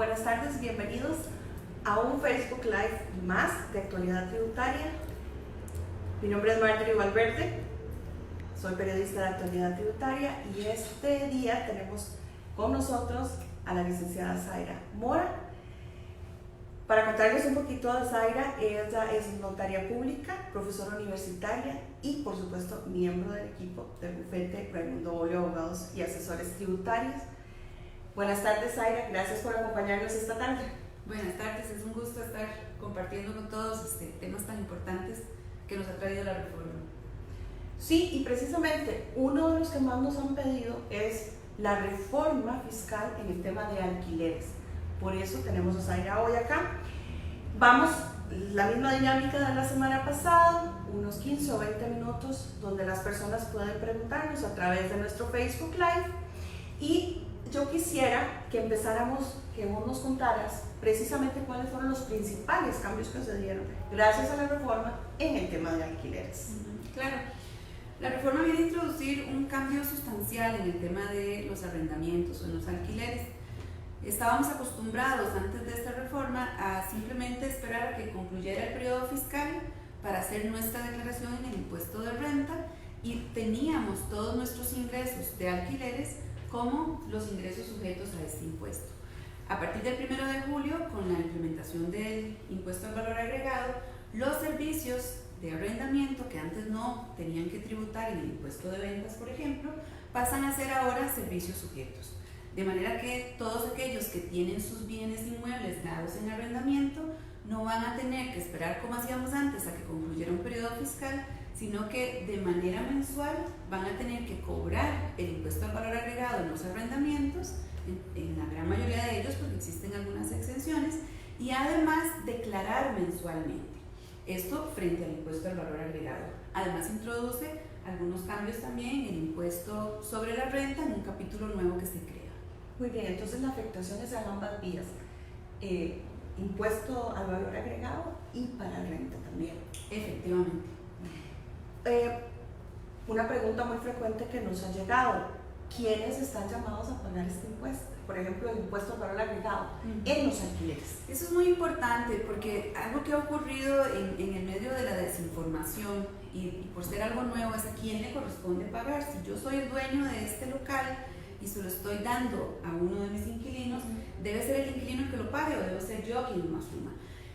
Buenas tardes, bienvenidos a un Facebook Live más de actualidad tributaria. Mi nombre es Marjorie Valverde, soy periodista de actualidad tributaria y este día tenemos con nosotros a la licenciada Zaira Mora. Para contarles un poquito de Zaira, ella es notaria pública, profesora universitaria y por supuesto miembro del equipo del bufete Raimundo Bolio Abogados y Asesores Tributarios. Buenas tardes, Zaira, gracias por acompañarnos esta tarde. Buenas tardes, es un gusto estar compartiendo con todos temas tan importantes que nos ha traído la reforma. Sí, y precisamente uno de los que más nos han pedido es la reforma fiscal en el tema de alquileres. Por eso tenemos a Zaira hoy acá. Vamos, la misma dinámica de la semana pasada, unos 15 o 20 minutos donde las personas pueden preguntarnos a través de nuestro Facebook Live. Y yo quisiera que empezáramos, que vos nos contaras precisamente cuáles fueron los principales cambios que se dieron gracias a la reforma en el tema de alquileres. Claro, la reforma viene a introducir un cambio sustancial en el tema de los arrendamientos o en los alquileres. Estábamos acostumbrados antes de esta reforma a simplemente esperar a que concluyera el periodo fiscal para hacer nuestra declaración en el impuesto de renta y teníamos todos nuestros ingresos de alquileres como los ingresos sujetos a este impuesto. A partir del 1 de julio, con la implementación del impuesto al valor agregado, los servicios de arrendamiento que antes no tenían que tributar en el impuesto de ventas, por ejemplo, pasan a ser ahora servicios sujetos. De manera que todos aquellos que tienen sus bienes inmuebles dados en arrendamiento no van a tener que esperar como hacíamos antes a que concluyera un periodo fiscal, sino que de manera mensual van a tener que cobrar el impuesto al valor agregado en los arrendamientos, en la gran mayoría de ellos porque existen algunas exenciones, y además declarar mensualmente. Esto frente al impuesto al valor agregado. Además introduce algunos cambios también en el impuesto sobre la renta en un capítulo nuevo que se crea. Muy bien, entonces la afectación es a ambas vías, impuesto al valor agregado y para renta también. Efectivamente. Una pregunta muy frecuente que nos ha llegado: ¿quiénes están llamados a pagar este impuesto? Por ejemplo, el impuesto al valor agregado en los alquileres. Eso es muy importante porque algo que ha ocurrido en el medio de la desinformación y por ser algo nuevo es a quién le corresponde pagar. Si yo soy el dueño de este local y se lo estoy dando a uno de mis inquilinos, ¿debe ser el inquilino el que lo pague o debe ser yo quien lo asuma?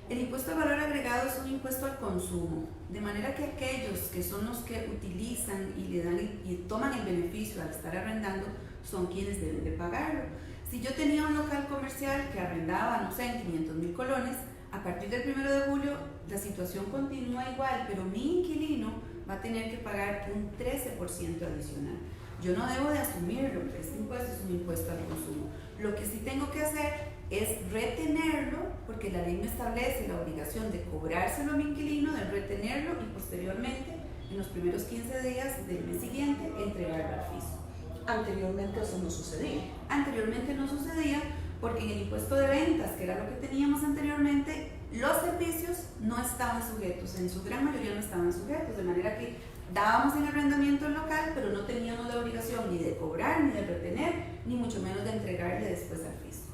El impuesto al valor agregado es un impuesto al consumo, de manera que aquellos que son los que utilizan y le dan y toman el beneficio al estar arrendando son quienes deben de pagarlo. Si yo tenía un local comercial que arrendaba, no sé, en 500,000 colones, a partir del 1 de julio la situación continúa igual, pero mi inquilino va a tener que pagar un 13% adicional. Yo no debo de asumirlo, este impuesto es un impuesto al consumo. Lo que sí tengo que hacer es retenerlo, porque la ley me establece la obligación de cobrárselo a mi inquilino, de retenerlo y posteriormente, en los primeros 15 días del mes siguiente, entregarlo al fisco. Anteriormente eso no sucedía. Anteriormente no sucedía porque en el impuesto de ventas, que era lo que teníamos anteriormente, los servicios no estaban sujetos, en su gran mayoría no estaban sujetos, de manera que dábamos en arrendamiento el local, pero no teníamos la obligación ni de cobrar, ni de retener, ni mucho menos de entregarle después al fisco.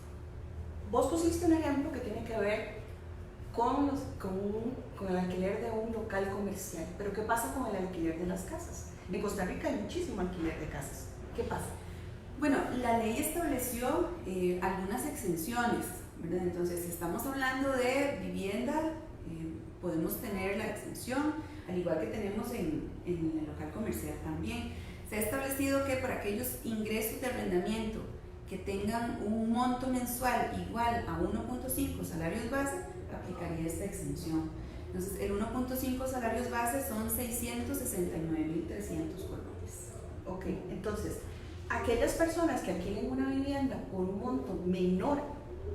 Vos pusiste un ejemplo que tiene que ver con el alquiler de un local comercial, pero ¿qué pasa con el alquiler de las casas? En Costa Rica hay muchísimo alquiler de casas. ¿Qué pasa? Bueno, la ley estableció algunas exenciones, ¿verdad? Entonces, si estamos hablando de vivienda, podemos tener la exención, al igual que tenemos en el local comercial también. Se ha establecido que para aquellos ingresos de arrendamiento que tengan un monto mensual igual a 1.5 salarios base, aplicaría esta exención. Entonces, el 1.5 salarios base son 669,300 colones. Ok, entonces, aquellas personas que alquilen una vivienda por un monto menor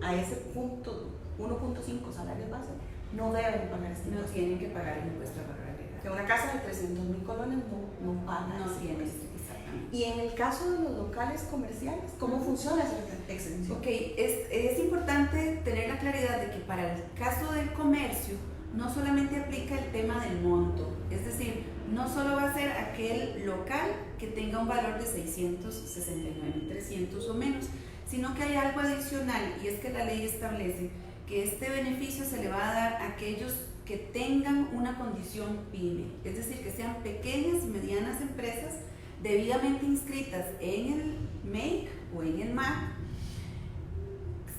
a ese punto, 1.5 salarios base, no deben pagar este impuesto. No tienen que pagar el impuesto al valor agregado. Que una casa de 300,000 colones no paga. No tiene, exactamente. Y en el caso de los locales comerciales, ¿cómo funciona esa exención? Ok, es importante tener la claridad de que para el caso del comercio no solamente aplica el tema del monto, es decir, no solo va a ser aquel local que tenga un valor de 669,300 o menos, sino que hay algo adicional, y es que la ley establece que este beneficio se le va a dar a aquellos que tengan una condición PYME, es decir, que sean pequeñas y medianas empresas debidamente inscritas en el MEIC o en el MAC.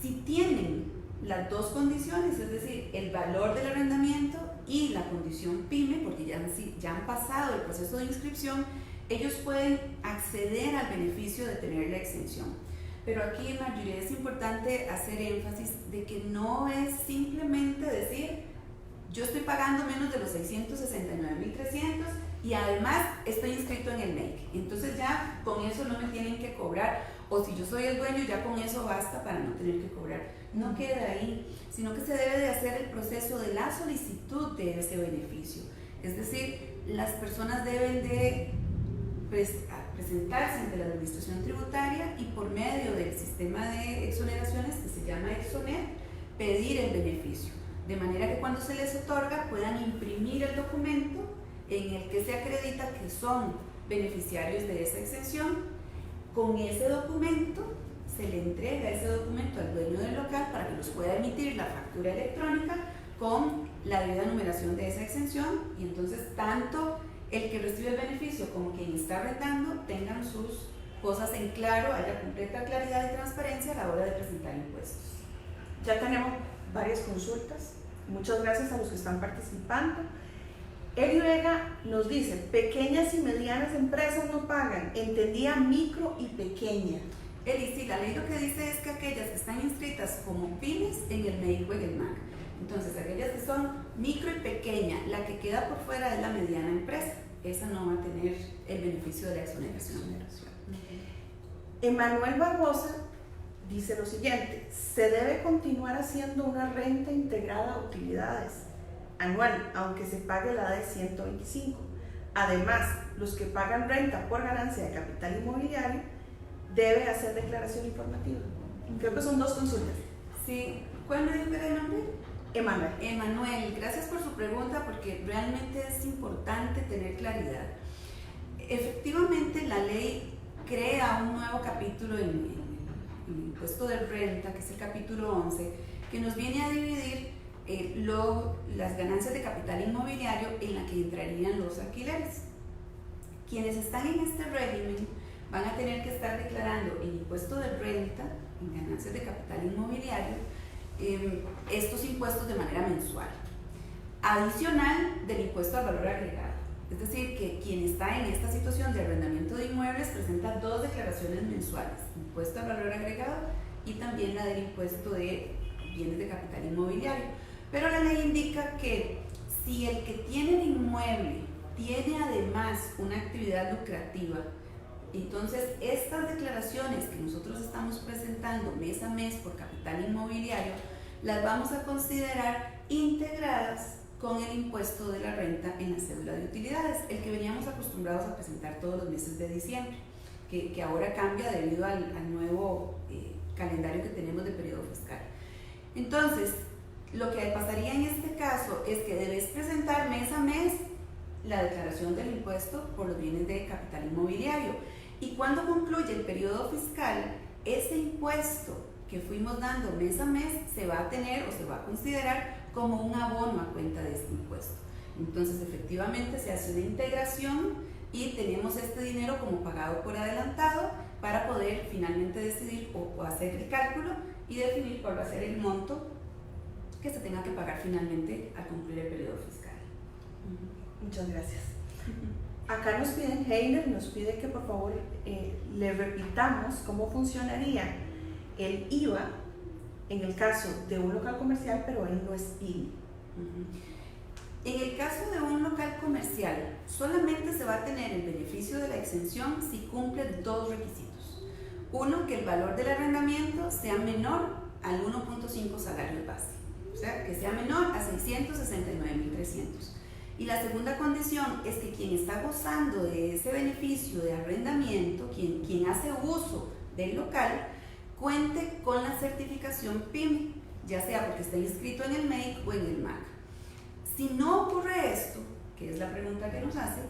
Si tienen las dos condiciones, es decir, el valor del arrendamiento y la condición PYME, porque ya han pasado el proceso de inscripción, ellos pueden acceder al beneficio de tener la exención. Pero aquí, Marjorie, es importante hacer énfasis de que no es simplemente decir yo estoy pagando menos de los 669.300 y además estoy inscrito en el MEIC, entonces ya con eso no me tienen que cobrar, o si yo soy el dueño ya con eso basta para no tener que cobrar. No queda ahí, sino que se debe de hacer el proceso de la solicitud de ese beneficio, es decir, las personas deben de presentarse ante la administración tributaria y por medio del sistema de exoneraciones que se llama Exoner, pedir el beneficio, de manera que cuando se les otorga puedan imprimir el documento en el que se acredita que son beneficiarios de esa exención. Con ese documento se le entrega ese documento al dueño del local para que los pueda emitir la factura electrónica con la debida numeración de esa exención, y entonces tanto el que recibe el beneficio como quien está arrendando tengan sus cosas en claro, haya completa claridad y transparencia a la hora de presentar impuestos. Ya tenemos varias consultas. Muchas gracias a los que están participando. Eli Vega nos dice, pequeñas y medianas empresas no pagan, entendía micro y pequeña. Eli, sí, la ley lo que dice es que aquellas que están inscritas como pymes en el MEIC o en el MAC, entonces aquellas que son micro y pequeña, la que queda por fuera es la mediana empresa, esa no va a tener el beneficio de la exoneración. Emanuel Barbosa dice lo siguiente, se debe continuar haciendo una renta integrada a utilidades anual, aunque se pague la de 125. Además, los que pagan renta por ganancia de capital inmobiliario debe hacer declaración informativa. Creo que son dos consultas. Sí, ¿cuál me dijo el nombre? Emanuel. Emanuel, gracias por su pregunta porque realmente es importante tener claridad. Efectivamente, la ley crea un nuevo capítulo en el impuesto de renta, que es el capítulo 11, que nos viene a dividir las ganancias de capital inmobiliario en la que entrarían los alquileres. Quienes están en este régimen van a tener que estar declarando el impuesto de renta, en ganancias de capital inmobiliario, estos impuestos de manera mensual, adicional del impuesto al valor agregado. Es decir, que quien está en esta situación de arrendamiento de inmuebles presenta dos declaraciones mensuales, impuesto al valor agregado y también la del impuesto de bienes de capital inmobiliario. Pero la ley indica que si el que tiene el inmueble tiene además una actividad lucrativa, entonces estas declaraciones que nosotros estamos presentando mes a mes por capital inmobiliario las vamos a considerar integradas con el impuesto de la renta en la cédula de utilidades, el que veníamos acostumbrados a presentar todos los meses de diciembre, que ahora cambia debido al nuevo calendario que tenemos de periodo fiscal. Entonces, lo que pasaría en este caso es que debes presentar mes a mes la declaración del impuesto por los bienes de capital inmobiliario, y cuando concluye el periodo fiscal, ese impuesto que fuimos dando mes a mes se va a tener o se va a considerar como un abono a cuenta de este impuesto. Entonces, efectivamente se hace una integración y tenemos este dinero como pagado por adelantado para poder finalmente decidir o hacer el cálculo y definir cuál va a ser el monto que se tenga que pagar finalmente al concluir el periodo fiscal. Muchas gracias. Acá nos piden, Heiner nos pide que por favor le repitamos cómo funcionaría el IVA en el caso de un local comercial, pero él no es PYME. En el caso de un local comercial, solamente se va a tener el beneficio de la exención si cumple dos requisitos. Uno, que el valor del arrendamiento sea menor al 1.5 salarios base, o sea, que sea menor a 669.300. Y la segunda condición es que quien está gozando de ese beneficio de arrendamiento, quien hace uso del local, cuente con la certificación PYME, ya sea porque está inscrito en el MEIC o en el MAC. Si no ocurre esto, que es la pregunta que nos hace,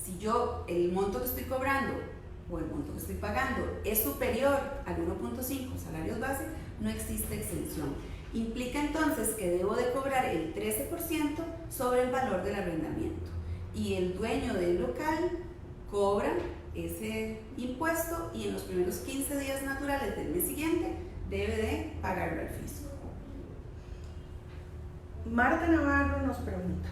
si yo el monto que estoy cobrando o el monto que estoy pagando es superior al 1.5 salarios base, no existe exención. Implica entonces que debo de cobrar el 13% sobre el valor del arrendamiento y el dueño del local cobra ese impuesto y en los primeros 15 días naturales del mes siguiente debe de pagarlo al fisco. Marta Navarro nos pregunta,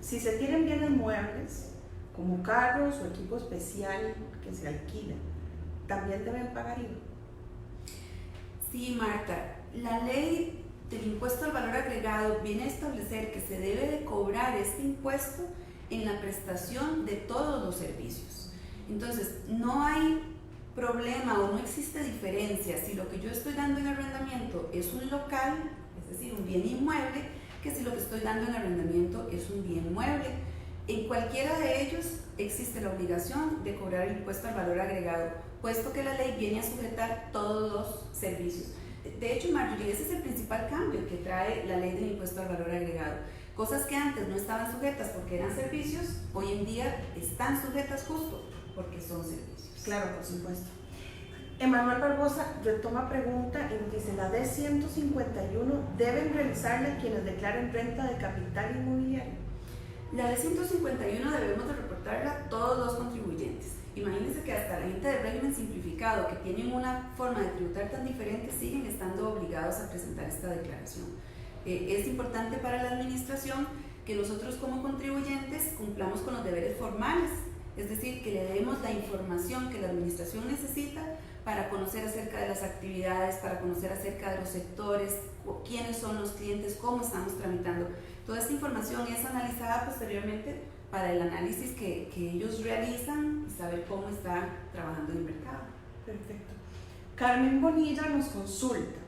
si se tienen bienes muebles, como carros o equipo especial que se alquila, ¿también deben pagar IVA? Sí, Marta, la ley del impuesto al valor agregado viene a establecer que se debe de cobrar este impuesto en la prestación de todos los servicios. Entonces, no hay problema o no existe diferencia si lo que yo estoy dando en arrendamiento es un local, es decir, un bien inmueble, que si lo que estoy dando en arrendamiento es un bien mueble. En cualquiera de ellos existe la obligación de cobrar el impuesto al valor agregado, puesto que la ley viene a sujetar todos los servicios. De hecho, Marjorie, ese es el principal cambio que trae la ley del impuesto al valor agregado. Cosas que antes no estaban sujetas porque eran servicios, hoy en día están sujetas justo porque son servicios. Claro, por supuesto. Emanuel Barbosa retoma pregunta y nos dice, la D151 deben realizarla quienes declaren renta de capital inmobiliario. La D151 debemos de reportarla a todos los contribuyentes. Imagínense que hasta la gente de régimen simplificado que tienen una forma de tributar tan diferente siguen estando obligados a presentar esta declaración. Es importante para la administración que nosotros como contribuyentes cumplamos con los deberes formales, es decir, que le demos la información que la administración necesita para conocer acerca de las actividades, para conocer acerca de los sectores, quiénes son los clientes, cómo estamos tramitando. Toda esta información es analizada posteriormente para el análisis que ellos realizan y saber cómo está trabajando el mercado. Perfecto. Carmen Bonilla nos consulta,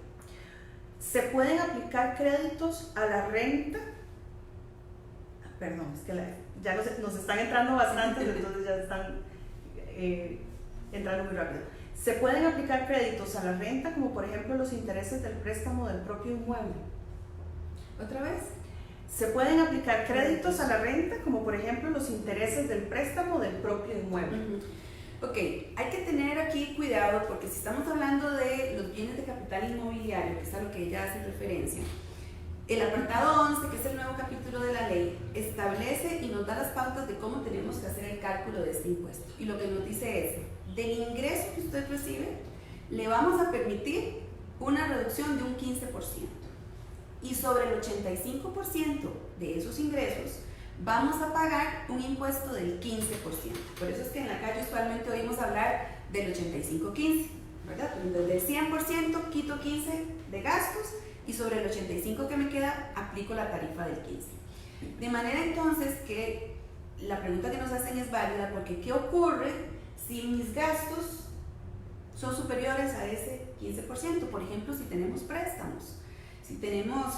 ¿se pueden aplicar créditos a la renta? Perdón, es que ya nos están entrando bastantes, entonces ya están entrando muy rápido. ¿Se pueden aplicar créditos a la renta, como por ejemplo los intereses del préstamo del propio inmueble? ¿Otra vez? ¿Se pueden aplicar créditos a la renta, como por ejemplo los intereses del préstamo del propio inmueble? Ok, hay que tener aquí cuidado porque si estamos hablando de los bienes de capital inmobiliario, que es a lo que ella hace referencia, el apartado 11, que es el nuevo capítulo de la ley, establece y nos da las pautas de cómo tenemos que hacer el cálculo de este impuesto. Y lo que nos dice es, del ingreso que usted recibe, le vamos a permitir una reducción de un 15%. Y sobre el 85% de esos ingresos, vamos a pagar un impuesto del 15%. Por eso es que en la calle usualmente oímos hablar del 85-15, ¿verdad? Del 100% quito 15 de gastos y sobre el 85 que me queda aplico la tarifa del 15. De manera entonces que la pregunta que nos hacen es válida porque ¿qué ocurre si mis gastos son superiores a ese 15%? Por ejemplo, si tenemos préstamos, si tenemos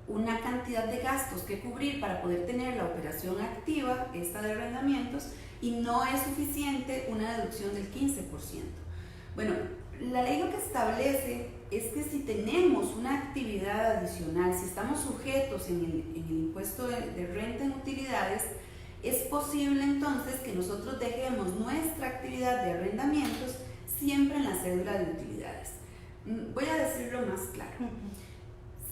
una cantidad de gastos que cubrir para poder tener la operación activa, esta de arrendamientos, y no es suficiente una deducción del 15%. Bueno, la ley lo que establece es que si tenemos una actividad adicional, si estamos sujetos en el impuesto de renta en utilidades, es posible entonces que nosotros dejemos nuestra actividad de arrendamientos siempre en la cédula de utilidades. Voy a decirlo más claro.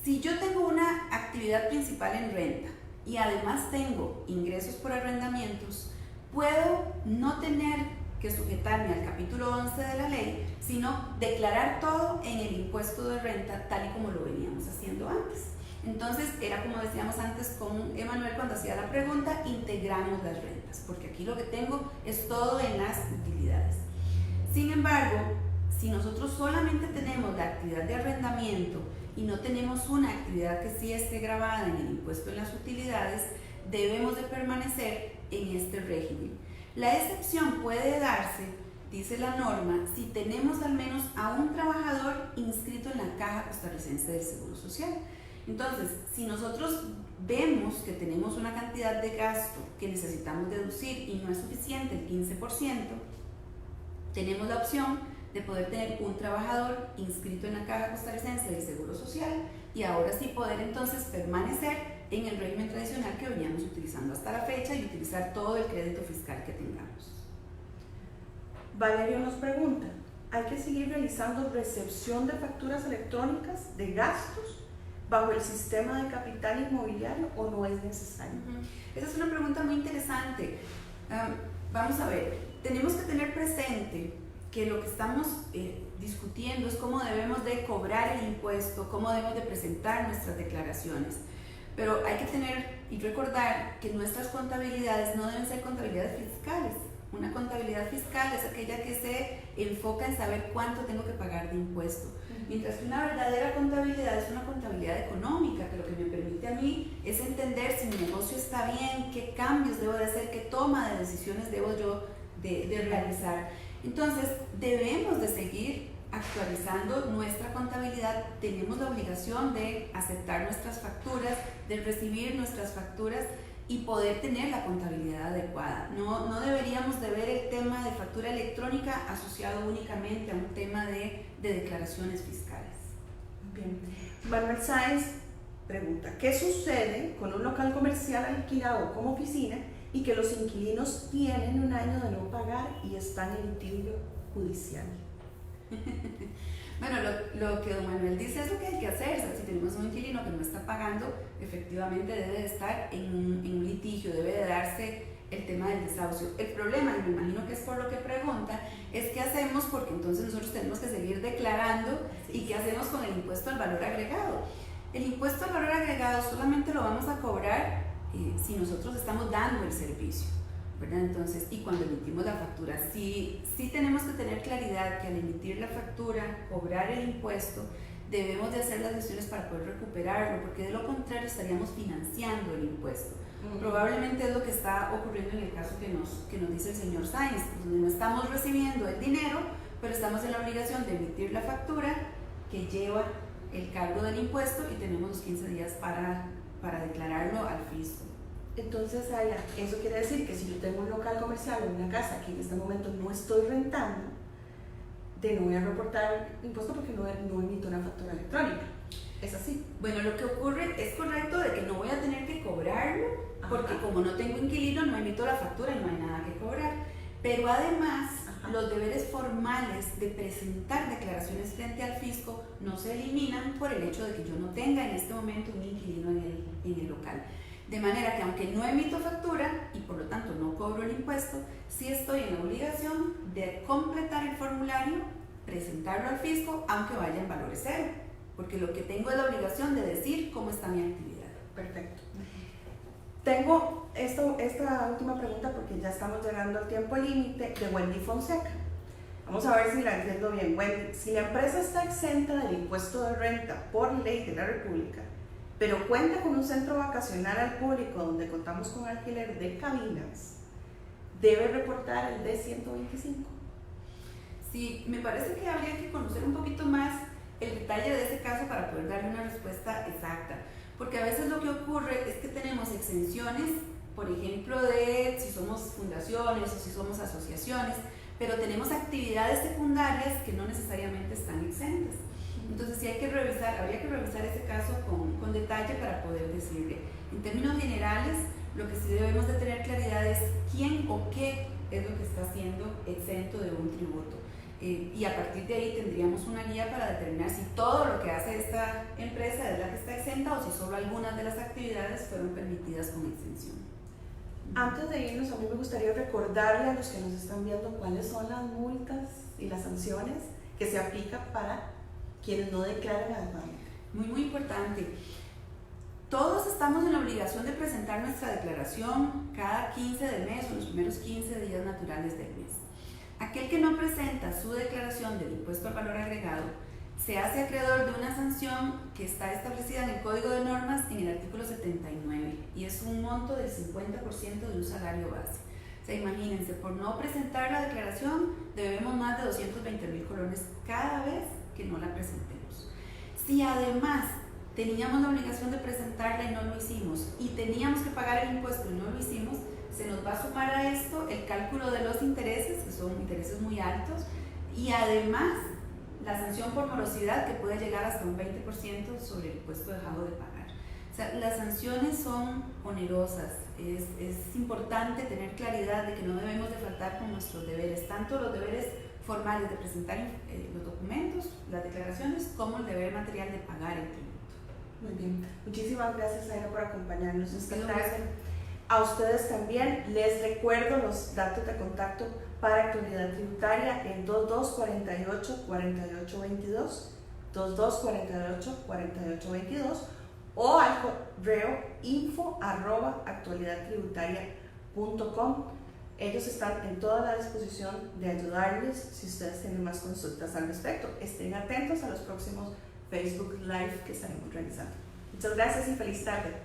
Si yo tengo una actividad principal en renta y además tengo ingresos por arrendamientos, puedo no tener que sujetarme al capítulo 11 de la ley, sino declarar todo en el impuesto de renta tal y como lo veníamos haciendo antes. Entonces, era como decíamos antes con Emanuel cuando hacía la pregunta, integramos las rentas, porque aquí lo que tengo es todo en las utilidades. Sin embargo, si nosotros solamente tenemos la actividad de arrendamiento y no tenemos una actividad que sí esté grabada en el impuesto en las utilidades, debemos de permanecer en este régimen. La excepción puede darse, dice la norma, si tenemos al menos a un trabajador inscrito en la Caja Costarricense del Seguro Social. Entonces, si nosotros vemos que tenemos una cantidad de gasto que necesitamos deducir y no es suficiente el 15%, tenemos la opción de poder tener un trabajador inscrito en la Caja Costarricense del Seguro Social y ahora sí poder entonces permanecer en el régimen tradicional que veníamos utilizando hasta la fecha y utilizar todo el crédito fiscal que tengamos. Valerio nos pregunta, ¿hay que seguir realizando recepción de facturas electrónicas de gastos bajo el sistema de capital inmobiliario o no es necesario? Esa es una pregunta muy interesante. Vamos a ver, tenemos que tener presente que lo que estamos discutiendo es cómo debemos de cobrar el impuesto, cómo debemos de presentar nuestras declaraciones. Pero hay que tener y recordar que nuestras contabilidades no deben ser contabilidades fiscales. Una contabilidad fiscal es aquella que se enfoca en saber cuánto tengo que pagar de impuesto. Mientras que una verdadera contabilidad es una contabilidad económica, que lo que me permite a mí es entender si mi negocio está bien, qué cambios debo de hacer, qué toma de decisiones debo yo de realizar. Entonces, debemos de seguir actualizando nuestra contabilidad. Tenemos la obligación de aceptar nuestras facturas, de recibir nuestras facturas y poder tener la contabilidad adecuada. No deberíamos de ver el tema de factura electrónica asociado únicamente a un tema de declaraciones fiscales. Bien. Manuel Sáenz pregunta, ¿qué sucede con un local comercial alquilado como oficina y que los inquilinos tienen un año de no pagar y están en litigio judicial? Bueno, lo que don Manuel dice es lo que hay que hacer. O sea, si tenemos un inquilino que no está pagando, efectivamente debe de estar en un litigio, debe de darse el tema del desahucio. El problema, y me imagino que es por lo que pregunta, es qué hacemos, porque entonces nosotros tenemos que seguir declarando, y qué hacemos con el impuesto al valor agregado. El impuesto al valor agregado solamente lo vamos a cobrar si nosotros estamos dando el servicio, ¿verdad? Entonces, y cuando emitimos la factura, sí tenemos que tener claridad que al emitir la factura, cobrar el impuesto, debemos de hacer las gestiones para poder recuperarlo, porque de lo contrario estaríamos financiando el impuesto. Probablemente es lo que está ocurriendo en el caso que nos dice el señor Sáenz, donde no estamos recibiendo el dinero, pero estamos en la obligación de emitir la factura que lleva el cargo del impuesto y tenemos los 15 días para declararlo al fisco. Entonces, Aya, eso quiere decir que si yo tengo un local comercial o una casa que en este momento no estoy rentando, no voy a reportar impuesto porque no emito una factura electrónica. ¿Es así? Bueno, lo que ocurre es correcto de que no voy a tener que cobrarlo, porque como no tengo inquilino, no emito la factura y no hay nada que cobrar. Pero además, los deberes formales de presentar declaraciones frente al fisco no se eliminan por el hecho de que yo no tenga en este momento un inquilino en el local. De manera que aunque no emito factura y por lo tanto no cobro el impuesto, sí estoy en la obligación de completar el formulario, presentarlo al fisco, aunque vaya en valores cero, porque lo que tengo es la obligación de decir cómo está mi actividad. Perfecto. Tengo esta última pregunta porque ya estamos llegando al tiempo límite, de Wendy Fonseca. Vamos a ver si la entiendo bien. Wendy, si la empresa está exenta del impuesto de renta por ley de la República, pero cuenta con un centro vacacional al público donde contamos con alquiler de cabinas, ¿debe reportar el D125? Sí, me parece que habría que conocer un poquito más el detalle de ese caso para poder darle una respuesta exacta, porque a veces lo que ocurre es que tenemos exenciones, por ejemplo, de si somos fundaciones o si somos asociaciones, pero tenemos actividades secundarias que no necesariamente están exentas. Entonces sí habría que revisar ese caso con detalle para poder decirle. En términos generales, lo que sí debemos de tener claridad es quién o qué es lo que está siendo exento de un tributo. Y a partir de ahí tendríamos una guía para determinar si todo lo que hace esta empresa es la que está exenta o si solo algunas de las actividades fueron permitidas con exención. Antes de irnos, a mí me gustaría recordarle a los que nos están viendo cuáles son las multas y las sanciones que se aplican para quienes no declaran adecuadamente. Muy importante. Todos estamos en la obligación de presentar nuestra declaración cada 15 del mes o los primeros 15 días naturales del mes. Aquel que no presenta su declaración del impuesto al valor agregado se hace acreedor de una sanción que está establecida en el Código de Normas en el artículo 79 y es un monto del 50% de un salario base. O sea, imagínense, por no presentar la declaración debemos más de 220,000 colones cada vez que no la presentemos. Si además teníamos la obligación de presentarla y no lo hicimos y teníamos que pagar el impuesto y no lo hicimos, se nos va a sumar a esto el cálculo de los intereses, que son intereses muy altos, y además la sanción por morosidad que puede llegar hasta un 20% sobre el impuesto dejado de pagar. O sea, las sanciones son onerosas. Es importante tener claridad de que no debemos de faltar con nuestros deberes, tanto los deberes formales de presentar los documentos, las declaraciones, como el deber material de pagar el tributo. Muy bien, muchísimas gracias, Zaira, por acompañarnos esta Sí, tarde. A ustedes también les recuerdo los datos de contacto para actualidad tributaria en 2248-4822, 2248-4822 o al correo info@actualidadtributaria.com. Ellos están en toda la disposición de ayudarles si ustedes tienen más consultas al respecto. Estén atentos a los próximos Facebook Live que estaremos realizando. Muchas gracias y feliz tarde.